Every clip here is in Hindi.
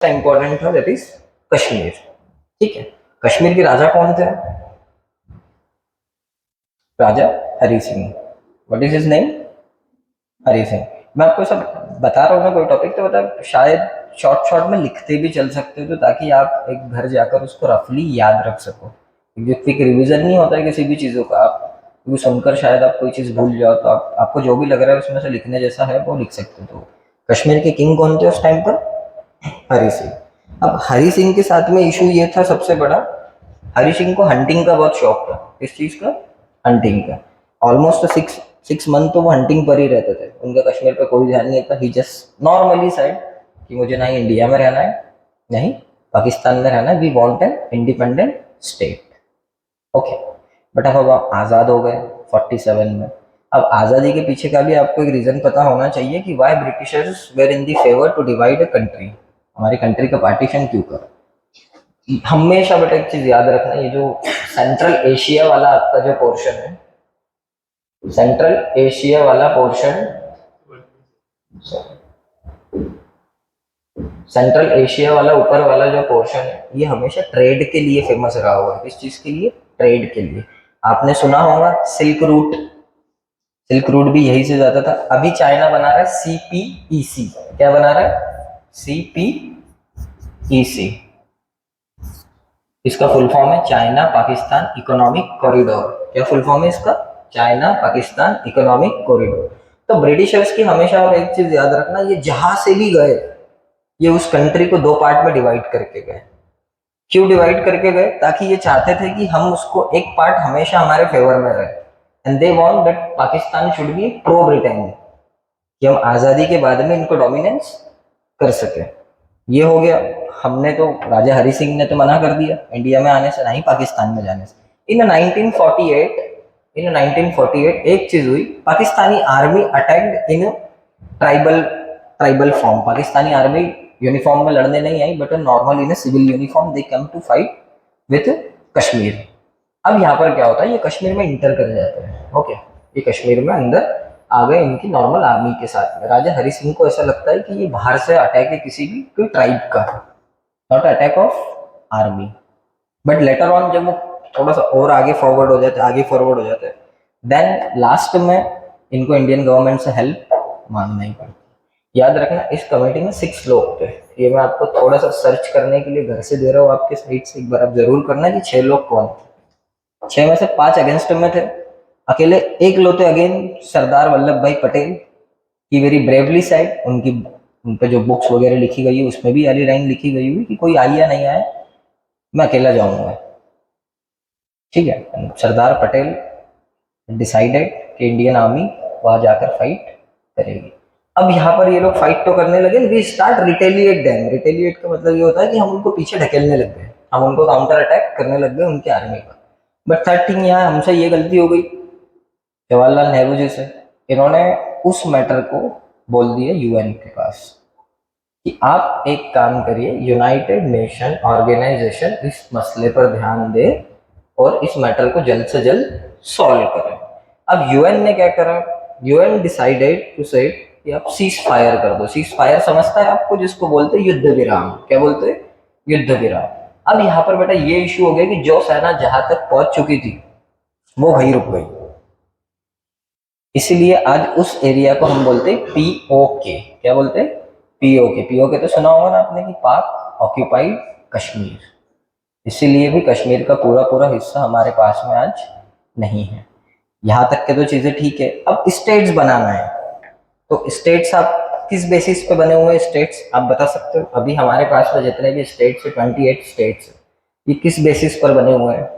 इंपॉर्टेंट था दैट इज कश्मीर। ठीक है, कश्मीर के राजा कौन थे? Raja Hari Singh. What is his name? Hari Singh. मैं आपको सब बता रहा हूँ ना, कोई टॉपिक तो बता, शायद शॉर्ट शॉर्ट में लिखते भी चल सकते हो तो ताकि आप एक घर जाकर उसको रफली याद रख सको। जो क्विक रिवीजन नहीं होता है किसी भी चीज़ों का, आप वो सुनकर शायद आप कोई चीज़ भूल जाओ, तो आपको जो भी लग रहा है उसमें से लिखने जैसा है वो लिख सकते हो। तो कश्मीर के किंग कौन थे उस टाइम पर? हरि सिंह। अब हरि सिंह के साथ में इशू ये था सबसे बड़ा, हरि सिंह को हंटिंग का बहुत शौक था। किस चीज का? हंटिंग का। ऑलमोस्ट सिक्स सिक्स मंथ तो वो हंटिंग पर ही रहते थे, उनका कश्मीर पर कोई ध्यान नहीं था। ही जस्ट नॉर्मली सेड कि मुझे ना ही इंडिया में रहना है नहीं पाकिस्तान में रहना है, we want an independent state. Okay, but अब आज़ाद हो गए 47 में। अब आज़ादी के पीछे का भी आपको एक रीज़न पता होना चाहिए कि why Britishers were in the favour to divide a country. हमारी कंट्री का पार्टीशन क्यों कर? हमेशा बेटा एक चीज याद रखना, ये जो सेंट्रल एशिया वाला आपका जो पोर्शन है, सेंट्रल एशिया वाला पोर्शन, सेंट्रल एशिया वाला ऊपर वाला जो पोर्शन है, ये हमेशा ट्रेड के लिए फेमस रहा हुआ है। किस चीज के लिए? ट्रेड के लिए। आपने सुना होगा सिल्क रूट, सिल्क रूट भी यही से जाता था। अभी चाइना बना रहा है CPEC। क्या बना रहा है? CPEC। इसका फुल फॉर्म है चाइना पाकिस्तान इकोनॉमिक कॉरिडोर। क्या फुल फॉर्म है इसका? China Pakistan economic corridor. तो ब्रिटिशर्स की हमेशा आप एक चीज याद रखना, ये जहां से भी गए ये उस कंट्री को दो पार्ट में डिवाइड करके गए। क्यों डिवाइड करके गए? ताकि ये चाहते थे कि हम उसको एक पार्ट हमेशा हमारे फेवर में रहे, and they want that Pakistan should be pro Britain, कि हम आजादी के बाद में इनको डोमिनेंस कर सके। ये हो गया। हमने तो, राजा हरि सिंह ने तो मना कर दिया इंडिया में आने से, नहीं पाकिस्तान में जाने से। इन 1948 एक चीज हुई, Pakistani army attacked in tribal tribal form. Pakistani army uniform में लड़ने नहीं आई, but normal in civil uniform they come to fight with Kashmir. अब यहाँ पर क्या होता है, ये कश्मीर में इंटर कर जाते हैं। ओके, ये कश्मीर में अंदर आ गए इनकी नॉर्मल आर्मी के साथ में। राजा हरि सिंह को ऐसा लगता है कि ये बाहर से अटैक है किसी भी कोई ट्राइब का, not attack of army. But later on जब वो थोड़ा सा और आगे फॉरवर्ड हो जाते हैं, देन लास्ट में इनको इंडियन गवर्नमेंट से हेल्प मांगना ही पड़ती। याद रखना, इस कमेटी में 6 लोग थे। ये मैं आपको थोड़ा सा सर्च करने के लिए घर से दे रहा हूँ आपके साइड से, एक बार आप जरूर करना कि 6 लोग कौन थे। 6 में से 5 अगेंस्ट में थे, अकेले एक लोते अगेन सरदार वल्लभ भाई पटेल की वेरी ब्रेवली साइड। उनकी उन पे जो बुक्स वगैरह लिखी गई है उसमें भी वाली लाइन लिखी गई हुई कि कोई आए या नहीं आए मैं अकेला जाऊंगा। ठीक है, सरदार पटेल डिसाइडेड कि इंडियन आर्मी वहां जाकर फाइट करेगी। अब यहाँ पर ये लोग फाइट तो करने लगे, we start retaliate them. Retaliate का मतलब ये होता है कि हम उनको पीछे ढकेलने लग गए, हम उनको काउंटर अटैक करने लग गए उनकी आर्मी पर। बट थर्ड थिंग, यहाँ हमसे ये गलती हो गई जवाहरलाल नेहरू जी से, इन्होंने उस मैटर को बोल दिया UN के पास कि आप एक काम करिए, यूनाइटेड नेशन ऑर्गेनाइजेशन इस मसले पर ध्यान दे और इस मैटर को जल्द से जल्द सॉल्व करें। अब UN ने क्या करा? UN डिसाइडेड टू से कि आप सीज फायर कर दो। सीज फायर समझता है आपको, जिसको बोलते हैं युद्ध विराम। क्या बोलते हैं? युद्ध विराम। अब यहाँ पर बेटा ये इशू हो गया कि जो सेना जहां तक पहुंच चुकी थी वो वहीं रुक गई, इसीलिए आज उस एरिया को हम बोलते हैं POK। क्या बोलते हैं? POK। POK तो सुना होगा ना आपने कि पाक ऑक्यूपाइड कश्मीर। इसीलिए भी कश्मीर का पूरा पूरा हिस्सा हमारे पास में आज नहीं है। यहाँ तक के तो चीजें ठीक है। अब स्टेट्स बनाना है, तो स्टेट्स आप किस बेसिस पे बने हुए हैं? स्टेट्स आप बता सकते हो? अभी हमारे पास में जितने भी स्टेट्स है 28 स्टेट्स, ये किस बेसिस पर बने हुए हैं?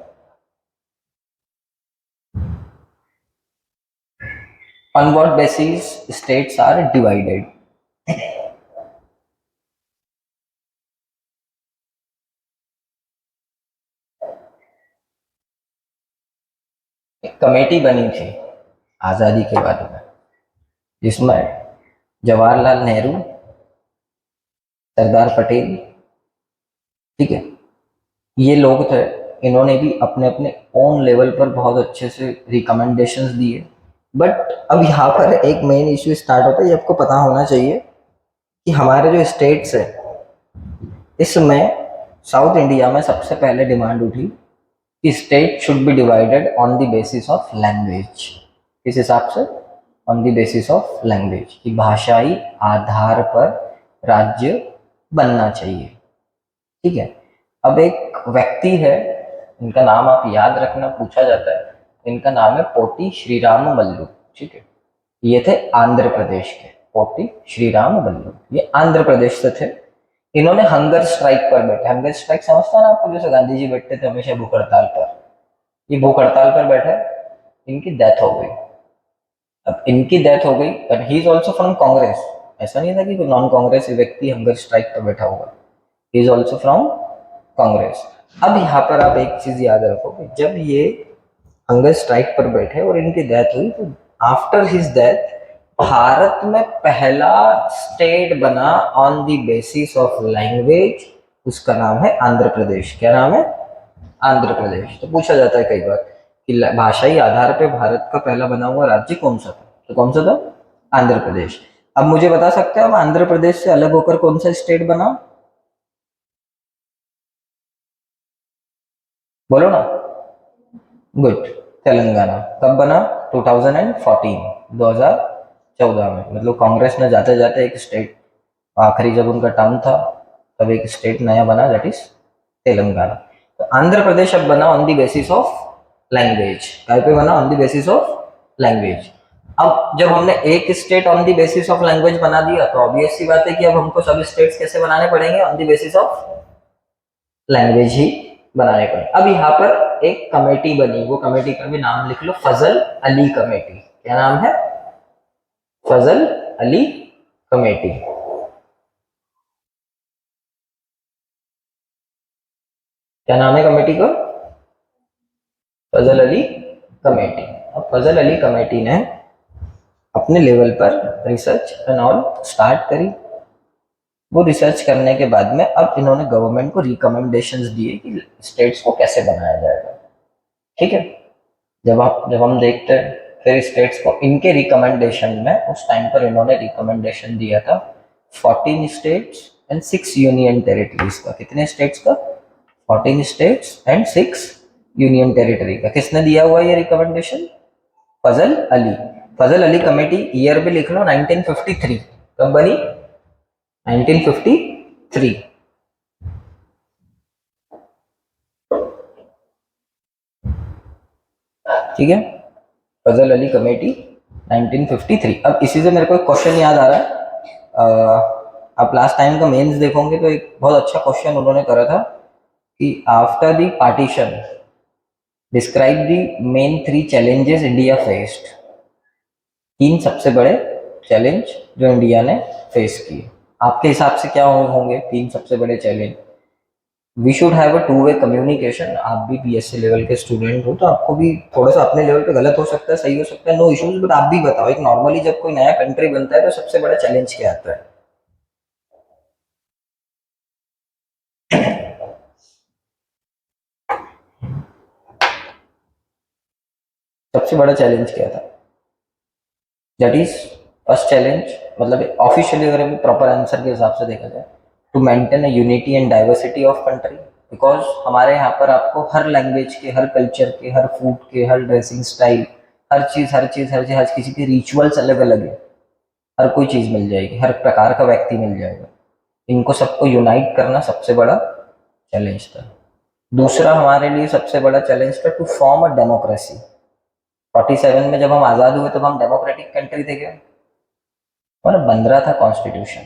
On what basis states are divided? एक कमेटी बनी थी आज़ादी के बाद में, जिसमें जवाहरलाल नेहरू, सरदार पटेल, ठीक है, ये लोग थे। इन्होंने भी अपने अपने ओन लेवल पर बहुत अच्छे से रिकमेंडेशंस दिए। बट अब यहाँ पर एक मेन इश्यू स्टार्ट होता है, ये आपको पता होना चाहिए कि हमारे जो स्टेट्स है इसमें साउथ इंडिया में सबसे पहले डिमांड उठी कि state should be divided on the basis of language. किस हिसाब से? On the basis of language, कि भाषाई आधार पर राज्य बनना चाहिए। ठीक है। अब एक व्यक्ति है, इनका नाम आप याद रखना, पूछा जाता है। इनका नाम है पोटी श्रीराम मल्लू। ठीक है। ये थे आंध्र प्रदेश के, पोटी श्रीराम मल्लू, ये आंध्र प्रदेश से थे। इन्होंने हंगर स्ट्राइक पर बैठे, हंगर स्ट्राइक समझता है ना आपको, जैसे गांधी जी बैठते थे हमेशा भूख हड़ताल पर, ये भूख हड़ताल पर बैठे, इनकी डेथ हो गई। अब इनकी डेथ हो गई, but he is also from Congress. ऐसा नहीं था कि कोई नॉन कांग्रेस व्यक्ति हंगर स्ट्राइक पर बैठा होगा, he is also from Congress. अब यहाँ पर आप एक चीज याद रखो, जब ये हंगर स्ट्राइक पर बैठे और इनकी डेथ हुई, तो आफ्टर हिज डेथ भारत में पहला स्टेट बना on the basis of language, उसका नाम है आंध्र प्रदेश। क्या नाम है? आंध्र प्रदेश। तो पूछा जाता है कई बार कि भाषाई आधार पे भारत का पहला बना हुआ राज्य कौन सा था? तो कौन सा था? आंध्र प्रदेश। अब मुझे बता सकते हो, अब आंध्र प्रदेश से अलग होकर कौन सा स्टेट बना? बोलो ना। गुड। तेलंगाना। कब बना? 2014, 2014 में। मतलब कांग्रेस ने जाते जाते एक स्टेट, आखिरी जब उनका टर्म था, तब एक स्टेट नया बना, दैट इज तेलंगाना। तो आंध्र प्रदेश अब बना on the basis of language. काय पे बना? On the basis of language. अब जब हमने एक state on the basis of language बना दिया, तो ऑब्वियस सी बात है कि अब हमको सब स्टेट्स कैसे बनाने पड़ेंगे? On the basis of language ही बनाने पड़े। अब यहाँ पर एक कमेटी बनी, वो कमेटी का भी नाम लिख लो, फजल अली कमेटी। क्या नाम है? फजल अली कमेटी। क्या नाम है कमेटी का? फजल अली कमेटी। अब फजल अली कमेटी ने अपने लेवल पर रिसर्च एंड ऑल स्टार्ट करी। वो रिसर्च करने के बाद में अब इन्होंने गवर्नमेंट को रिकमेंडेशंस दिए कि स्टेट्स को कैसे बनाया जाएगा। ठीक है। जब हम देखते हैं फिर स्टेट्स को, इनके रिकमेंडेशन में उस टाइम पर इन्होंने रिकमेंडेशन दिया था 14 स्टेट्स एंड 6 यूनियन टेरिटरीज का। कितने स्टेट्स का? 14 स्टेट्स एंड 6 यूनियन टेरिटरी का। किसने दिया हुआ ये रिकमेंडेशन? फजल अली। फजल अली कमेटी, ईयर भी लिख लो, 1953। कब बनी? 1953। ठीक है। फजल अली कमेटी 1953। अब इसी से मेरे को एक क्वेश्चन याद आ रहा है। आप लास्ट टाइम का मेंस देखोगे तो एक बहुत अच्छा क्वेश्चन उन्होंने करा था कि after the partition describe the main 3 challenges India faced. 3 सबसे बड़े चैलेंज जो इंडिया ने फेस किए, आपके हिसाब से क्या होंगे 3 सबसे बड़े challenge? We should have a 2 way communication. आप भी बीएससी लेवल के स्टूडेंट हो, तो आपको भी थोड़ा सा अपने लेवल पे गलत हो सकता है, सही हो सकता है, नो इश्यूज, बट आप भी बताओ, एक नॉर्मली जब कोई नया कंट्री बनता है तो सबसे बड़ा चैलेंज क्या आता है? सबसे बड़ा चैलेंज क्या था? दैट इज फर्स्ट चैलेंज, मतलब ऑफिशियली अगर प्रॉपर आंसर के हिसाब से देखा जाए, to maintain a unity and diversity of country. Because हमारे यहाँ पर आपको हर लैंग्वेज के, हर कल्चर के, हर फूड के, हर ड्रेसिंग स्टाइल, हर किसी के रिचुअल्स अलग अलग है। हर कोई चीज़ मिल जाएगी, हर प्रकार का व्यक्ति मिल जाएगा। इनको सबको यूनाइट करना सबसे बड़ा चैलेंज था। दूसरा हमारे लिए सबसे बड़ा चैलेंज था टू फॉर्म अ डेमोक्रेसी। 47 में जब हम आज़ाद हुए तब हम डेमोक्रेटिक कंट्री थे क्या? और बन रहा था कॉन्स्टिट्यूशन।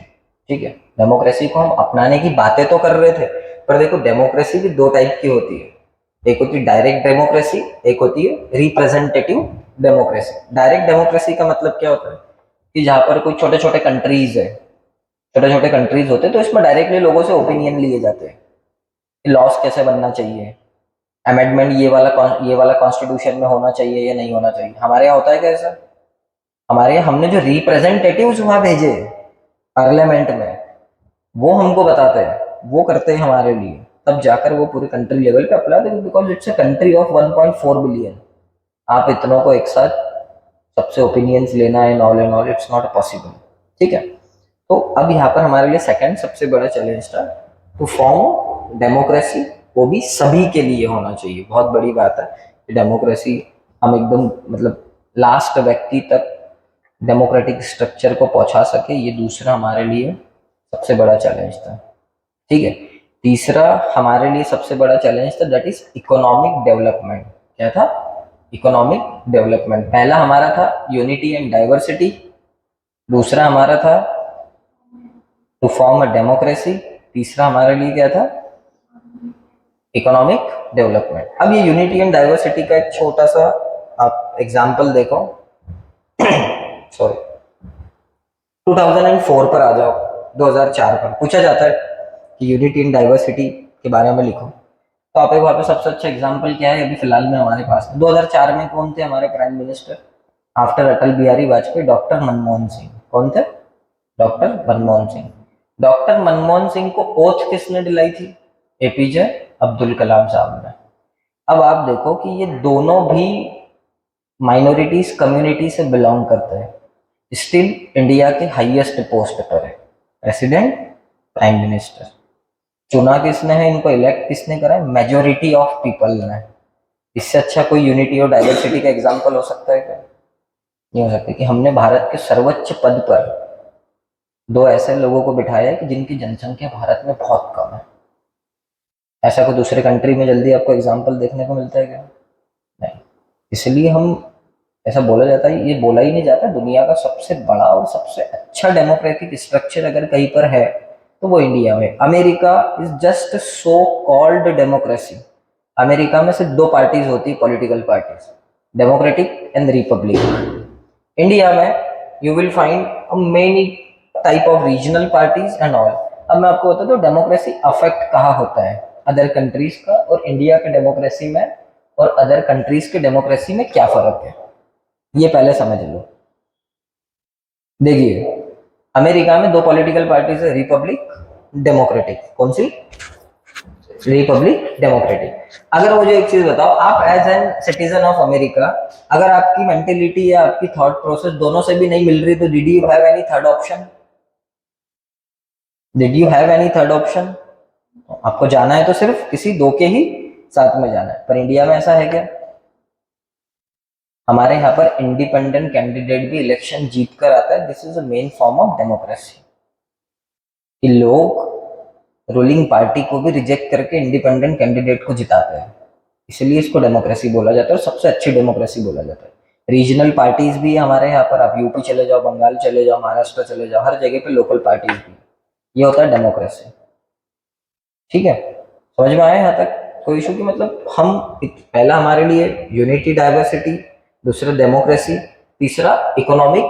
ठीक है। डेमोक्रेसी को हम अपनाने की बातें तो कर रहे थे, पर देखो डेमोक्रेसी भी 2 टाइप की होती है। एक होती है डायरेक्ट डेमोक्रेसी, एक होती है रिप्रेजेंटेटिव डेमोक्रेसी। डायरेक्ट डेमोक्रेसी का मतलब क्या होता है कि जहाँ पर कोई छोटे छोटे कंट्रीज है, छोटे छोटे कंट्रीज होते हैं, तो इसमें डायरेक्टली लोगों से ओपिनियन लिए जाते हैं कि लॉस कैसे बनना चाहिए, अमेंडमेंट ये वाला कॉन्स्टिट्यूशन में होना चाहिए या नहीं होना चाहिए। हमारे यहाँ होता है कैसा? हमारे यहाँ हमने जो रिप्रेजेंटेटिव्स वहां भेजे पार्लियामेंट में, वो हमको बताते हैं, वो करते हैं हमारे लिए, तब जाकर वो पूरे कंट्री लेवल पे अप्लाई देते, because it's a country of 1.4 billion. आप इतनों को एक साथ सबसे ओपिनियंस लेना है, and all it's not possible. ठीक है। तो अब यहाँ पर हमारे लिए सेकंड सबसे बड़ा चैलेंज था टू फॉर्म डेमोक्रेसी, वो भी सभी के लिए होना चाहिए। बहुत बड़ी बात है डेमोक्रेसी हम एकदम मतलब लास्ट व्यक्ति तक डेमोक्रेटिक स्ट्रक्चर को पहुंचा सके, ये दूसरा हमारे लिए सबसे बड़ा चैलेंज था। ठीक है, तीसरा हमारे लिए सबसे बड़ा चैलेंज था दैट इज इकोनॉमिक डेवलपमेंट। क्या था? Economic development. पहला हमारा था यूनिटी एंड डाइवर्सिटी, दूसरा हमारा था टू फॉर्म अ डेमोक्रेसी, तीसरा हमारे लिए क्या था? Economic development. अब ये यूनिटी एंड डाइवर्सिटी का एक छोटा सा आप एग्जांपल देखो सॉरी 2004 पर आ जाओ, 2004 पर पूछा जाता है कि यूनिटी एंड डाइवर्सिटी के बारे में लिखो, तो आप एक वहाँ पे सबसे अच्छा एग्जांपल क्या है अभी फिलहाल में हमारे पास? 2004 में कौन थे हमारे prime minister after Atal Bihari Vajpayee? Doctor Manmohan Singh. कौन थे? डॉक्टर मनमोहन सिंह। डॉक्टर मनमोहन सिंह को ओथ किसने दिलाई थी? एपीजे अब्दुल कलाम साहब ने। अब आप देखो कि ये दोनों भी माइनॉरिटीज कम्युनिटी से बिलोंग करते हैं, स्टिल इंडिया के हाईएस्ट पोस्ट पर है, प्रेसिडेंट, प्राइम मिनिस्टर। चुना किसने है इनको, इलेक्ट किसने करा है? मेजोरिटी ऑफ पीपल ने। इससे अच्छा कोई यूनिटी और डाइवर्सिटी का एग्जांपल हो सकता है क्या? नहीं हो सकता कि हमने भारत के सर्वोच्च पद पर दो ऐसे लोगों को बिठाया है कि जिनकी जनसंख्या भारत में बहुत कम है। ऐसा कोई दूसरे कंट्री में जल्दी आपको एग्जांपल देखने को मिलता है क्या? नहीं। इसलिए हम ऐसा बोला जाता है, ये बोला ही नहीं जाता, दुनिया का सबसे बड़ा और सबसे अच्छा डेमोक्रेटिक स्ट्रक्चर अगर कहीं पर है तो वो इंडिया में। America is just so called democracy. America में सिर्फ दो पार्टीज होती है, political parties, democratic and republic. India में you will find many type of regional parties and all. अब मैं आपको बता दूं डेमोक्रेसी अफेक्ट कहाँ होता है अदर कंट्रीज का, और इंडिया के डेमोक्रेसी में और अदर कंट्रीज के डेमोक्रेसी में क्या फर्क है, ये पहले समझ लो। देखिए अमेरिका में दो पॉलिटिकल पार्टीज है, रिपब्लिक, डेमोक्रेटिक। कौन सी? Republic, democratic. अगर मुझे एक चीज बताओ, आप as an citizen of America अगर आपकी मेंटेलिटी या आपकी थॉट प्रोसेस दोनों से भी नहीं मिल रही तो did you have any third option? Did you have any third option? आपको जाना है तो सिर्फ किसी दो के ही साथ में जाना है, पर इंडिया में ऐसा है क्या? हमारे यहाँ पर इंडिपेंडेंट कैंडिडेट भी इलेक्शन जीत कर आता है। This is a main form of democracy कि लोग रूलिंग पार्टी को भी रिजेक्ट करके इंडिपेंडेंट कैंडिडेट को जिताते हैं, इसलिए इसको डेमोक्रेसी बोला जाता है और सबसे अच्छी डेमोक्रेसी बोला जाता है। रीजनल पार्टीज भी हमारे यहाँ पर, आप यूपी चले जाओ, बंगाल चले जाओ, महाराष्ट्र चले जाओ, हर जगह पे लोकल पार्टीज भी, ये होता है डेमोक्रेसी। ठीक है, समझ में आया यहाँ तक? कोई इशू की मतलब हम पहला हमारे लिए यूनिटी डाइवर्सिटी, दूसरा डेमोक्रेसी, तीसरा इकोनॉमिक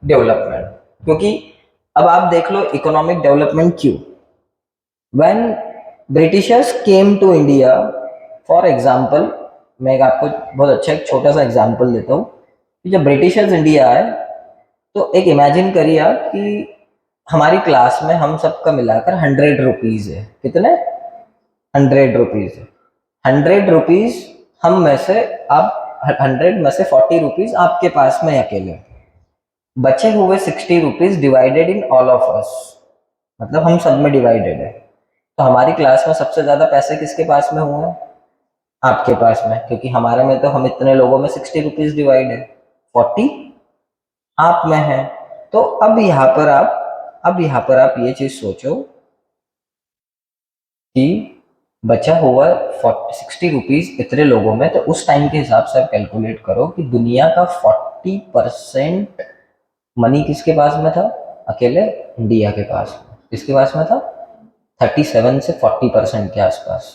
डेवलपमेंट। क्योंकि अब आप देख लो इकोनॉमिक डेवलपमेंट क्यों? When Britishers came to India, for example, मैं एक आपको बहुत अच्छा एक छोटा सा एग्जांपल देता हूँ कि जब ब्रिटिशर्स इंडिया आए तो एक इमेजिन करिए आप कि हमारी क्लास में हम सबका मिलाकर 100 रुपीज है। कितने? 100 रुपीज है। 100 रुपीज हम में से, आप 100 में से 40 रुपीज आपके पास में अकेले, बचे हुए 60 rupees divided in all of us, मतलब हम सब में डिवाइडेड है। तो हमारी क्लास में सबसे ज्यादा पैसे किसके पास में हुए? आपके पास में, क्योंकि हमारे में तो हम इतने लोगों में 60 रुपीज डिवाइड है, 40 आप में है। तो अब यहाँ पर आप ये चीज सोचो कि बचा हुआ 60 रुपीज इतने लोगों में, तो उस टाइम के हिसाब से आप कैलकुलेट करो कि दुनिया का 40% मनी किसके पास में था? अकेले इंडिया के पास में। किसके पास में था? 37 से 40% के आसपास।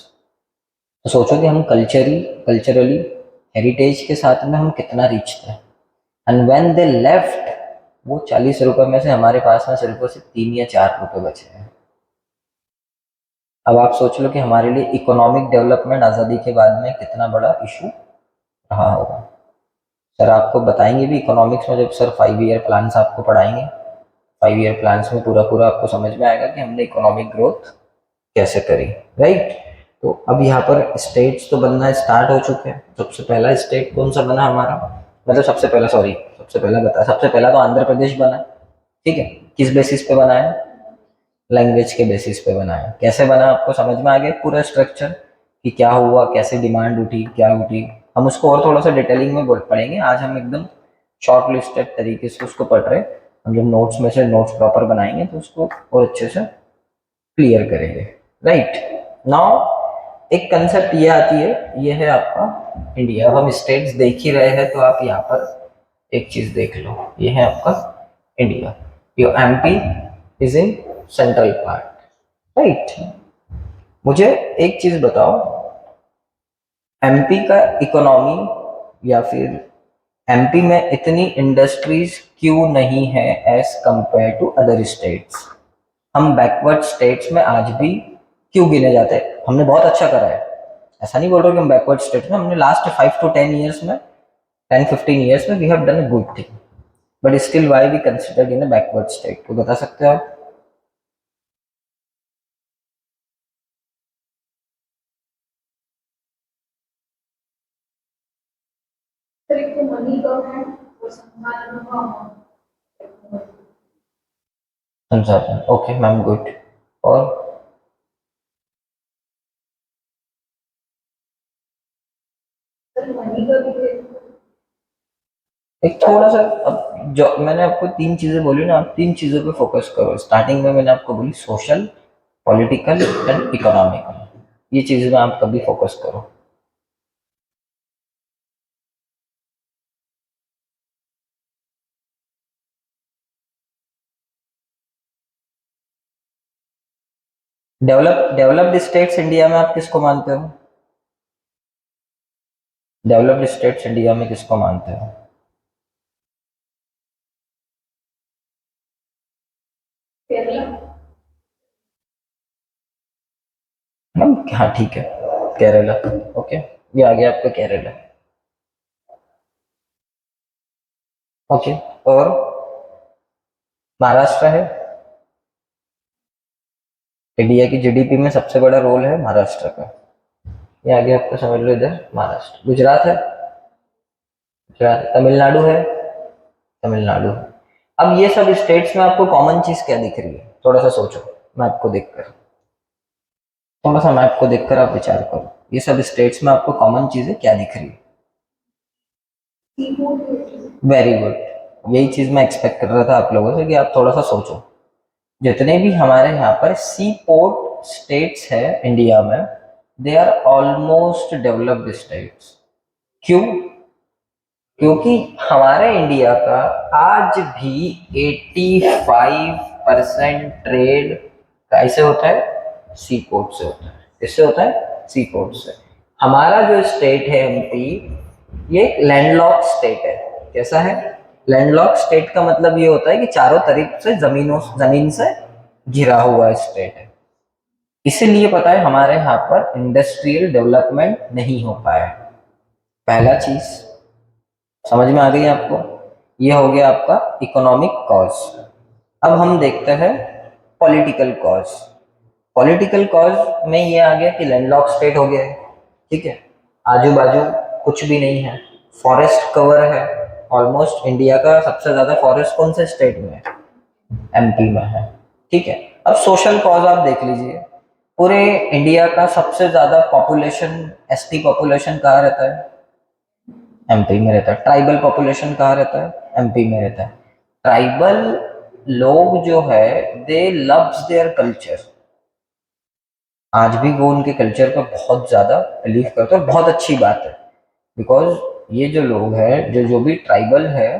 तो सोचो कि हम कल्चरली हेरिटेज के साथ में हम कितना रिच थे। एंड व्हेन दे लेफ्ट, वो 40 रुपए में से हमारे पास में सिर्फ और सिर्फ 3 या 4 रुपए बचे हैं। अब आप सोच लो कि हमारे लिए इकोनॉमिक डेवलपमेंट आज़ादी के बाद में कितना बड़ा इशू रहा होगा। सर आपको बताएंगे भी इकोनॉमिक्स में, जब सर 5 ईयर प्लान्स आपको पढ़ाएंगे, 5 ईयर प्लान्स में पूरा आपको समझ में आएगा कि हमने इकोनॉमिक ग्रोथ कैसे करी, राइट। तो अब यहाँ पर स्टेट्स तो बनना स्टार्ट हो चुके हैं। सबसे पहला स्टेट कौन सा बना हमारा, मतलब सबसे पहला तो आंध्र प्रदेश बना, ठीक है। किस बेसिस पे बना है? लैंग्वेज के बेसिस पे बना है। कैसे बना आपको समझ में आ गया पूरा स्ट्रक्चर कि क्या हुआ, कैसे डिमांड उठी, क्या उठी? हम उसको और थोड़ा सा डिटेलिंग में पढ़ेंगे। आज हम एकदम शॉर्ट लिस्टेड तरीके से उसको पढ़ रहे हैं। हम जब नोट्स में से नोट्स प्रॉपर बनाएंगे तो उसको और अच्छे से क्लियर करेंगे। राइट नाउ एक कंसेप्ट ये आती है, ये है आपका इंडिया। अब हम स्टेट्स देख ही रहे हैं तो आप यहाँ पर एक चीज देख लो, ये है आपका India. Your MP is in central part, right. मुझे एक चीज बताओ, एमपी का इकोनॉमी या फिर एमपी में इतनी इंडस्ट्रीज क्यों नहीं है as compare to other states? हम बैकवर्ड स्टेट्स में आज भी क्यों गिने जाते हैं? हमने बहुत अच्छा करा है, ऐसा नहीं बोल रहा कि हम बैकवर्ड स्टेट में, हमने लास्ट 5 to 10 ईयर्स में, 10-15 ईयर्स में we have done a good thing, but still why we considered in a backward state? तो बता सकते हो आप? संसाधन, ओके मैम, गुड। और एक थोड़ा सा, अब जो मैंने आपको 3 चीजें बोली ना, आप 3 चीजों पे फोकस करो। स्टार्टिंग में मैंने आपको बोली सोशल, पॉलिटिकल एंड इकोनॉमिकल, ये चीजें में आप कभी फोकस करो। डेवलप्ड स्टेट्स इंडिया में आप किसको मानते हो? डेवलप्ड स्टेट्स इंडिया में किसको मानते हो? हाँ ठीक है, केरला। ओके, ये आ गया आपका केरला। ओके, और महाराष्ट्र है। इंडिया की जीडीपी में सबसे बड़ा रोल है महाराष्ट्र का। ये आ गया आपका, समझ लो इधर महाराष्ट्र। गुजरात है, गुजरात। तमिलनाडु है, तमिलनाडु है। अब ये सब स्टेट्स में आपको कॉमन चीज क्या दिख रही है? थोड़ा सा सोचो, मैप को देखकर, थोड़ा सा मैप को देखकर आप विचार करो, ये सब स्टेट्स में आपको कॉमन चीजें क्या दिख रही है? वेरी गुड, यही चीज मैं एक्सपेक्ट कर रहा था आप लोगों से कि आप थोड़ा सा सोचो। जितने भी हमारे यहाँ पर सी पोर्ट स्टेट्स है इंडिया में, they are almost developed states. क्यों? क्योंकि हमारे इंडिया का आज भी 85% ट्रेड कैसे होता है? सी पोर्ट से होता है। किससे होता है? सी पोर्ट से। हमारा जो स्टेट है एमपी, ये लैंडलॉक स्टेट है। कैसा है? लैंडलॉक स्टेट का मतलब ये होता है कि चारों तरफ से जमीन से घिरा हुआ स्टेट है। इसीलिए पता है हमारे यहाँ पर इंडस्ट्रियल डेवलपमेंट नहीं हो पाया है। पहला चीज समझ में आ गई आपको? ये हो गया आपका इकोनॉमिक कॉज। अब हम देखते हैं पॉलिटिकल कॉज। पॉलिटिकल कॉज में ये आ गया कि लैंडलॉक स्टेट हो गया है, ठीक है, आजू बाजू कुछ भी नहीं है, फॉरेस्ट कवर है। ऑलमोस्ट इंडिया का सबसे ज्यादा फॉरेस्ट कौन से स्टेट में है? एमपी में है, ठीक है। अब सोशल कॉज आप देख लीजिए, पूरे इंडिया का सबसे ज्यादा पॉपुलेशन, एसटी पॉपुलेशन कहाँ रहता है? एमपी में रहता है। ट्राइबल पॉपुलेशन कहाँ रहता है? एमपी में रहता है। ट्राइबल लोग जो है, दे लव्स देयर कल्चर। आज भी वो उनके कल्चर पर बहुत ज्यादा बिलीव करते हैं, बहुत अच्छी बात है। बिकॉज ये जो लोग हैं, जो जो भी ट्राइबल है,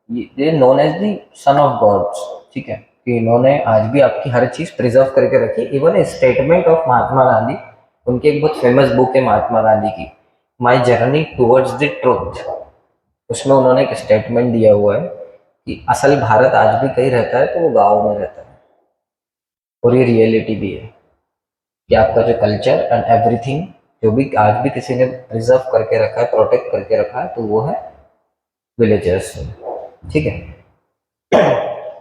they known as the son of gods, ठीक है, कि इन्होंने आज भी आपकी हर चीज प्रिजर्व करके रखी। Even statement of Mahatma Gandhi, उनकी एक बहुत फेमस बुक है महात्मा गांधी की, my journey towards the truth. उसमें उन्होंने एक स्टेटमेंट दिया हुआ है कि असल भारत आज भी कहीं रहता है तो वो गाँव में रहता है। और ये रियलिटी भी है कि आपका जो कल्चर एंड एवरीथिंग जो भी आज भी किसी ने प्रिजर्व करके रखा है, प्रोटेक्ट करके रखा है, तो वो है विलेजर्स, ठीक है।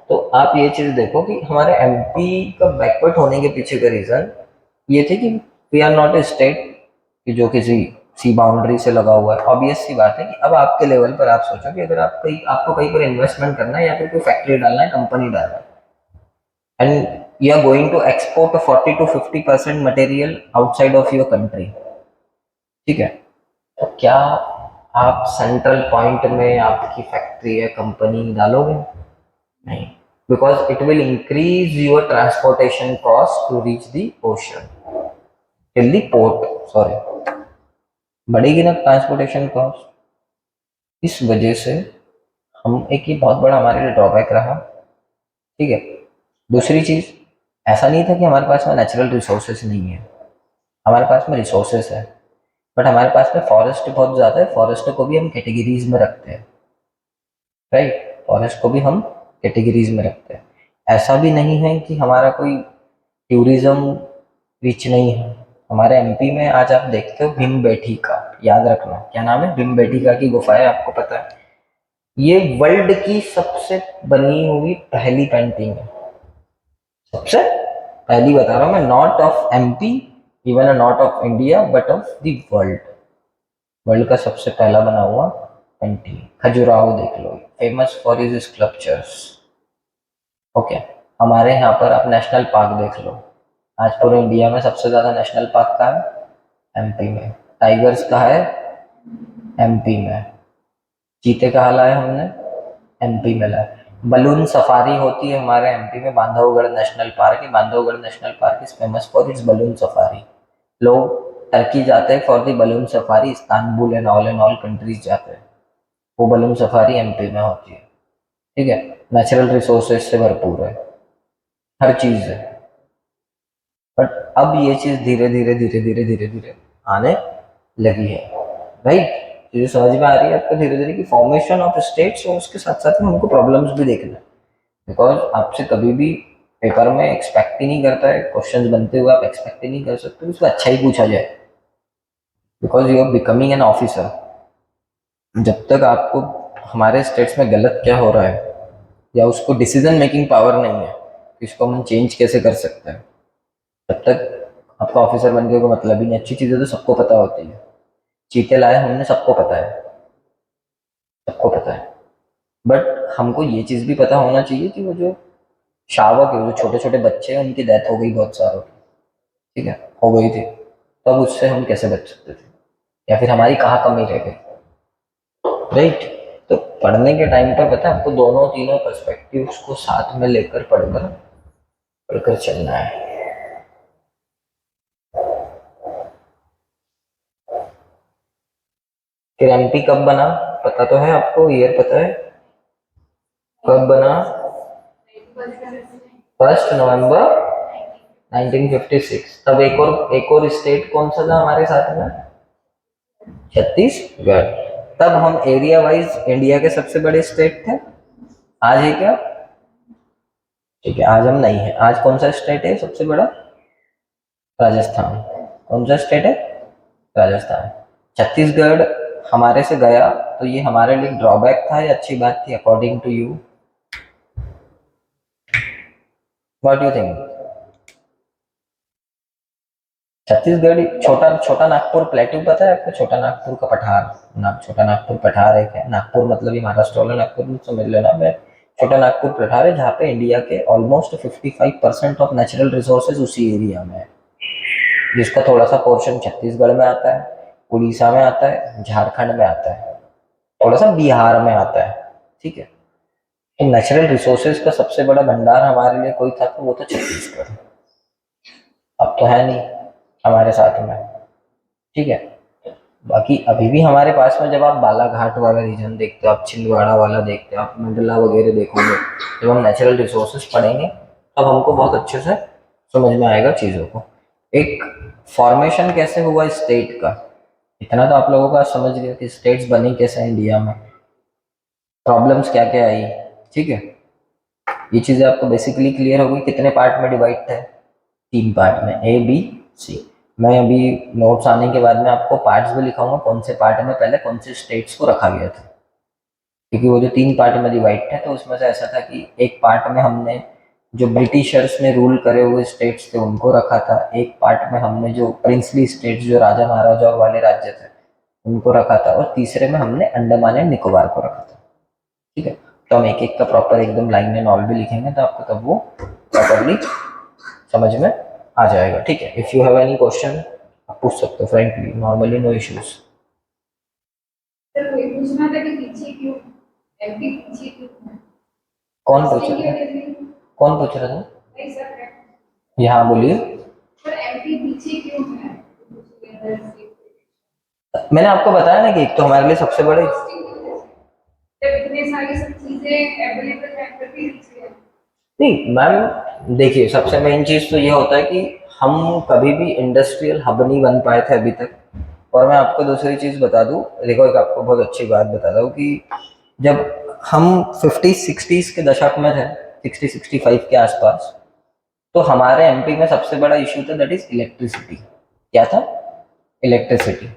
तो आप ये चीज देखो कि हमारे एमपी का बैकवर्ड होने के पीछे का रीजन ये थे कि we are not a state कि जो किसी सी बाउंड्री से लगा हुआ है। ऑब्वियस सी बात है कि अब आपके लेवल पर आप सोचो कि अगर आप कहीं, आपको कहीं पर इन्वेस्टमेंट करना है या फिर कोई फैक्ट्री डालना है, कंपनी डालना है, and you are going to export a 40 to 50% material outside of your country, ठीक है? तो क्या आप सेंट्रल पॉइंट में आपकी फैक्ट्री या कंपनी डालोगे? नहीं, because it will increase your transportation cost to reach the ocean till the port, sorry, बढ़ेगी ना ट्रांसपोर्टेशन कॉस्ट। इस वजह से हम एक, ये बहुत बड़ा हमारे लिए ड्रॉबैक रहा, ठीक है। दूसरी चीज़, ऐसा नहीं था कि हमारे पास में नेचुरल रिसोर्सेज नहीं है, हमारे पास में रिसोर्सेज है, बट हमारे पास में फॉरेस्ट बहुत ज़्यादा है, फॉरेस्ट को भी हम कैटेगरीज में रखते हैं, राइट, फॉरेस्ट को भी हम कैटेगरीज में रखते हैं। ऐसा भी नहीं है कि हमारा कोई टूरिज्म रिच नहीं है। हमारे एमपी में आज आप देखते हो भीमबेटका, याद रखना क्या नाम है, भीमबेटका की गुफा है, आपको पता है? ये वर्ल्ड की सबसे बनी हुई पहली पेंटिंग है, सबसे पहली बता रहा हूँ मैं, not of MP, even not of India, but of the world. World का सबसे पहला बना हुआ पेंटिंग, खजुराहो देख लो, famous for his sculptures. Okay, हमारे यहाँ पर आप नेशनल पार्क देख लो, आज पूरे इंडिया में सबसे ज़्यादा नेशनल पार्क कहाँ है? एमपी में। टाइगर्स कहाँ है? एमपी में। चीते कहाँ लाए हमने? एमपी में लाए। बलून सफारी होती है हमारे एमपी में, बांधवगढ़ नेशनल पार्क है, Bandhavgarh national park is famous for its balloon safari. लोग टर्की जाते हैं for the balloon safari, Istanbul and all countries जाते हैं, वो बलून सफारी एमपी में होती है, ठीक है। नेचुरल रिसोर्सेज से भरपूर है, हर चीज़ है। बट अब ये चीज़ धीरे धीरे धीरे धीरे धीरे धीरे आने लगी है, राइट। चीज़ें समझ में आ रही है आपको धीरे धीरे कि फॉर्मेशन ऑफ स्टेट्स, और उसके साथ साथ में हमको प्रॉब्लम्स भी देखना है, बिकॉज आपसे कभी भी पेपर में एक्सपेक्ट ही नहीं करता है, क्वेश्चंस बनते हुए आप एक्सपेक्ट ही नहीं कर सकते उसको अच्छा ही पूछा जाए, because you are becoming an officer. जब तक आपको हमारे स्टेट्स में गलत क्या हो रहा है या उसको डिसीजन मेकिंग पावर नहीं है कि इसको हम चेंज कैसे कर सकते हैं, तब तक आपका ऑफिसर बनने का कोई मतलब ही नहीं। अच्छी चीज़ें तो सबको पता होती है, चीते लाए हमने, सबको पता है, सबको पता है, बट हमको ये चीज़ भी पता होना चाहिए कि वो जो शावक है, जो छोटे छोटे बच्चे हैं, उनकी डेथ हो गई बहुत सारों की, ठीक है, हो गई थी, तब उससे हम कैसे बच सकते थे, या फिर हमारी कहाँ कमी रह गई, राइट। तो पढ़ने के टाइम पर पता है आपको दोनों तीनों पर्सपेक्टिव्स को साथ में लेकर पढ़कर पढ़कर चलना है। फिर एमपी कब बना पता तो है आपको, ईयर पता है कब बना? 1 नवंबर 1956। तब एक और स्टेट कौन सा था हमारे साथ में? छत्तीसगढ़। तब हम एरिया वाइज इंडिया के सबसे बड़े स्टेट थे, आज है क्या? ठीक है, आज हम नहीं है। आज कौन सा स्टेट है सबसे बड़ा? राजस्थान। कौन सा स्टेट है? राजस्थान। छत्तीसगढ़ हमारे से गया, तो ये हमारे लिए ड्रॉबैक था या अच्छी बात थी according to you? What you think? Chhattisgarh, छोटा छोटा नागपुर प्लेट्यू पता है आपको? छोटा नागपुर का पठार, छोटा नागपुर पठार है, नागपुर मतलब ये महाराष्ट्र वाला नागपुर समझ लेना। मैं छोटा नागपुर पठार है जहाँ पे इंडिया के ऑलमोस्ट 55% ऑफ नेचुरल रिसोर्सेज उसी एरिया में है, जिसका थोड़ा सा पोर्शन छत्तीसगढ़ में आता है, उड़ीसा में आता है, झारखंड में आता है, थोड़ा सा बिहार में आता है, ठीक है। तो नेचुरल रिसोर्सेज का सबसे बड़ा भंडार हमारे लिए कोई था तो वो तो छत्तीसगढ़, अब तो है नहीं हमारे साथ में, ठीक है। बाकी अभी भी हमारे पास में, जब आप बालाघाट वाला रीजन देखते हो, आप छिंदवाड़ा वाला देखते हो, आप मंडला वगैरह देखोगे, जब हम नेचुरल रिसोर्सेज पढ़ेंगे तब हमको बहुत अच्छे से समझ में आएगा चीज़ों को। एक फॉर्मेशन कैसे हुआ स्टेट का, इतना तो आप लोगों का समझ गए कि स्टेट्स बनी कैसे इंडिया में, प्रॉब्लम्स क्या क्या आई, ठीक है। ये चीज़ें आपको बेसिकली क्लियर होगी। कितने पार्ट में डिवाइड थे? 3 पार्ट में, ए बी सी। मैं अभी नोट्स आने के बाद में आपको पार्ट्स भी लिखाऊंगा, कौन से पार्ट में पहले कौन से स्टेट्स को रखा गया था, क्योंकि वो जो 3 पार्ट में डिवाइड थे तो उसमें से ऐसा था कि एक पार्ट में हमने जो ब्रिटिशर्स ने रूल करे हुए स्टेट्स थे उनको रखा था, एक पार्ट में हमने जो प्रिंसली स्टेट्स, जो राजा महाराजाओं वाले राज्य थे, उनको रखा था, और तीसरे में हमने अंडमान एंड निकोबार को रखा था, ठीक है। तो हम एक एक का प्रॉपर एकदम लाइन एंड ऑल भी लिखेंगे तो आपको तब वो प्रॉपरली समझ में आ जाएगा, ठीक है। If you have any question आप पूछ सकते हो frankly, normally no issues. Sir वही पूछना था कि पीछे क्यों, एमपी पीछे क्यों है? कौन पूछ टेस्टिंग रहा की था? वजह से। कौन पूछ रहा था? नहीं सर, यहाँ बोलिए। सर एमपी पीछे क्यों है? मैंने आपको बताया ना कि एक तो हमारे लिए सबसे बड़े, टेस्टिंग की वजह से। जब इतने सारी सब चीजें अवेलेबल है फिर भी पीछे है। नहीं मैम देखिए, सबसे मेन चीज़ तो ये होता है कि हम कभी भी इंडस्ट्रियल हब नहीं बन पाए थे अभी तक। और मैं आपको दूसरी चीज़ बता दूं, देखो एक आपको बहुत अच्छी बात बता दूं कि जब हम 50-60s के दशक में थे, 60-65 के आसपास, तो हमारे एमपी में सबसे बड़ा इशू था दैट इज इलेक्ट्रिसिटी। क्या था? इलेक्ट्रिसिटी।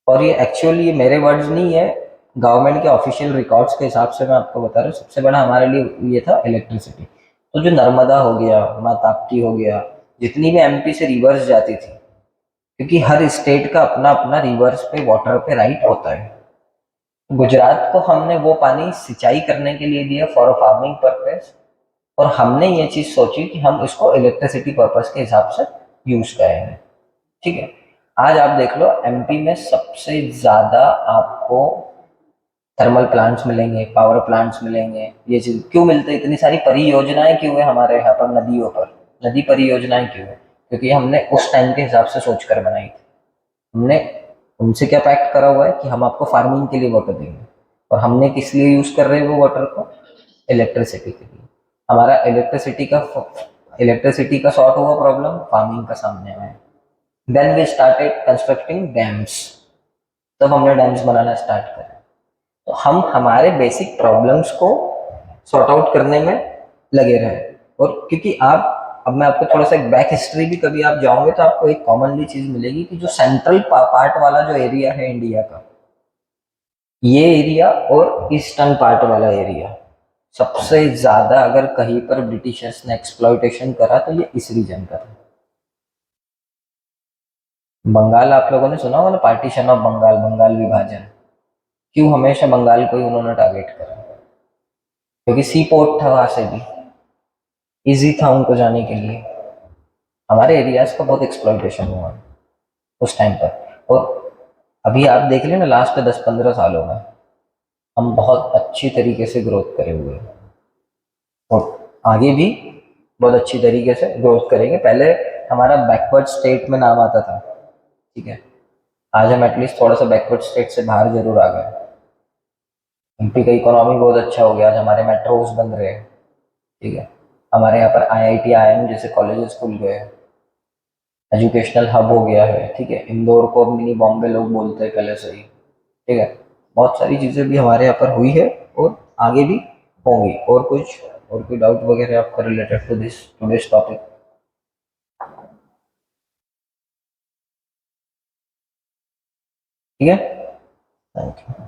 और ये एक्चुअली ये मेरे वर्ड्स नहीं है, गवर्नमेंट के ऑफिशियल रिकॉर्ड्स के हिसाब से मैं आपको बता रहा हूँ, सबसे बड़ा हमारे लिए ये था इलेक्ट्रिसिटी। तो जो नर्मदा हो गया, माँ ताप्ती हो गया, जितनी भी एमपी से रिवर्स जाती थी, क्योंकि हर स्टेट का अपना अपना रिवर्स पे वाटर पे राइट होता है। गुजरात को हमने वो पानी सिंचाई करने के लिए दिया फॉर फार्मिंग पर्पस, और हमने ये चीज़ सोची कि हम इसको इलेक्ट्रिसिटी पर्पस के हिसाब से यूज़ करेंगे, ठीक है। आज आप देख लो एमपी में सबसे ज़्यादा आपको थर्मल प्लांट्स मिलेंगे, पावर प्लांट्स मिलेंगे। ये चीज़ क्यों मिलते हैं? इतनी सारी परियोजनाएं क्यों है हमारे यहाँ पर नदियों पर? नदी परियोजनाएं क्यों है? क्योंकि हमने उस टाइम के हिसाब से सोच कर बनाई थी। हमने उनसे क्या पैक्ट करा हुआ है कि हम आपको फार्मिंग के लिए वाटर देंगे, और हमने किस लिए यूज़ कर रहे हैं वो वाटर को? इलेक्ट्रिसिटी के लिए। हमारा इलेक्ट्रिसिटी का सॉर्ट हुआ प्रॉब्लम, फार्मिंग का सामने आया। Then we started constructing dams, तब हमने डैम्स बनाना स्टार्ट करा। तो हम हमारे बेसिक प्रॉब्लम्स को सॉर्ट आउट करने में लगे रहे। और क्योंकि आप, अब मैं आपको थोड़ा सा एक बैक हिस्ट्री भी, कभी आप जाओगे तो आपको एक कॉमनली चीज मिलेगी कि जो सेंट्रल पार्ट वाला जो एरिया है इंडिया का, ये एरिया और ईस्टर्न पार्ट वाला एरिया, सबसे ज्यादा अगर कहीं पर ब्रिटिशर्स ने एक्सप्लॉइटेशन करा तो ये इस रीजन का था। बंगाल आप लोगों ने सुना होगा ना, पार्टीशन ऑफ बंगाल, बंगाल विभाजन। क्यों हमेशा बंगाल को ही उन्होंने टारगेट करा? क्योंकि सी पोर्ट था, वहां से भी इजी था उनको जाने के लिए। हमारे एरियाज का बहुत एक्सप्लॉइटेशन हुआ उस टाइम पर। और अभी आप देख लेना लास्ट 10-15 सालों में हम बहुत अच्छी तरीके से ग्रोथ करे हुए हैं, और आगे भी बहुत अच्छी तरीके से ग्रोथ करेंगे। पहले हमारा बैकवर्ड स्टेट में नाम आता था, ठीक है। आज हम एटलीस्ट थोड़ा सा बैकवर्ड स्टेट से बाहर जरूर आ गए। एमपी का इकोनॉमी बहुत अच्छा हो गया, आज हमारे मेट्रोज बन रहे हैं, ठीक है। हमारे यहाँ पर आईआईटी आईआईएम जैसे कॉलेजेस खुल गए, एजुकेशनल हब हो गया है, ठीक है। इंदौर को मिनी बॉम्बे लोग बोलते हैं पहले से ही, ठीक है। बहुत सारी चीज़ें भी हमारे यहाँ पर हुई है और आगे भी होंगी। और कुछ, और कोई डाउट वगैरह आपका related to this today's topic? ठीक है, थैंक यू।